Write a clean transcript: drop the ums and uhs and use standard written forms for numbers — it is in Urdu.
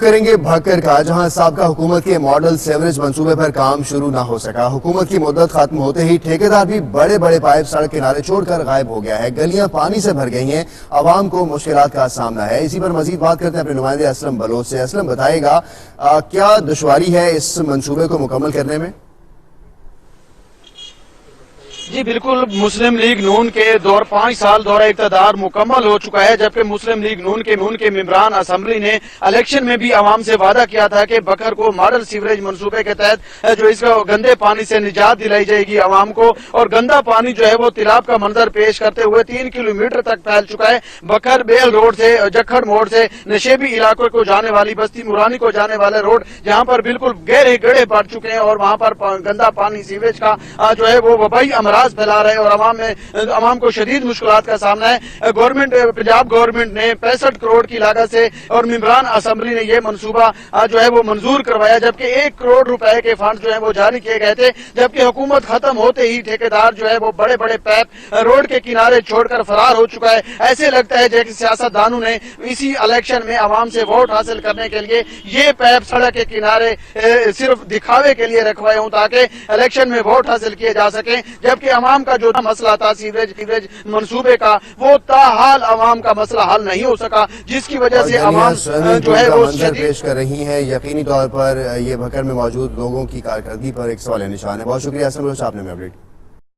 کریں گے بھکر کا، جہاں سابقہ حکومت کے ماڈل سیوریج منصوبے پر کام شروع نہ ہو سکا۔ حکومت کی مدت ختم ہوتے ہی ٹھیکیدار بھی بڑے بڑے پائپ سڑک کنارے چھوڑ کر غائب ہو گیا ہے۔ گلیاں پانی سے بھر گئی ہیں، عوام کو مشکلات کا سامنا ہے۔ اسی پر مزید بات کرتے ہیں اپنے نمائندے اسلم بلوچ سے۔ اسلم، بتائے گا کیا دشواری ہے اس منصوبے کو مکمل کرنے میں؟ جی بالکل، مسلم لیگ نون کے 5 سال دورہ اقتدار مکمل ہو چکا ہے، جبکہ مسلم لیگ نون کے ممبران اسمبلی نے الیکشن میں بھی عوام سے وعدہ کیا تھا کہ بکر کو ماڈل سیوریج منصوبے کے تحت جو اس کو گندے پانی سے نجات دلائی جائے گی عوام کو، اور گندا پانی جو ہے وہ تیلاب کا منظر پیش کرتے ہوئے 3 کلومیٹر تک پھیل چکا ہے۔ بکر بیل روڈ سے جکھڑ موڑ سے نشیبی علاقوں کو جانے والی بستی مورانی کو جانے والے روڈ جہاں پر بالکل گہرے گڑھے پڑ چکے ہیں، اور وہاں پر گندا پانی سیوریج کا جو ہے وہ وبائی امراض پھیلا رہے ہیں، اور عوام کو شدید مشکلات کا سامنا ہے۔ پنجاب گورنمنٹ نے 65 کروڑ کی لاگت سے اور ممبران اسمبلی نے یہ منصوبہ جو ہے وہ منظور کروایا، جبکہ 1 کروڑ روپے کے فنڈ جو ہے وہ جاری کیے گئے تھے، جبکہ حکومت ختم ہوتے ہی ٹھیکیدار جو ہے وہ بڑے بڑے پیپ روڈ کے کنارے چھوڑ کر فرار ہو چکا ہے۔ ایسے لگتا ہے جیسے سیاست دانوں نے اسی الیکشن میں عوام سے ووٹ حاصل کرنے کے لیے یہ پیپ سڑک کے کنارے صرف دکھاوے کے لیے رکھوائے ہوں تاکہ الیکشن میں ووٹ حاصل کیے جا سکیں، جبکہ عوام کا جو مسئلہ تھا سیوریج منصوبے کا وہ تاحال عوام کا مسئلہ حل نہیں ہو سکا، جس کی وجہ سے عوام جو ہے وہ منظر پیش کر رہی ہیں۔ یقینی طور پر یہ بھکر میں موجود لوگوں کی کارکردگی پر ایک سوال نشان ہے۔ بہت شکریہ اسلم بلوچ، آپ نے ہمیں اپڈیٹ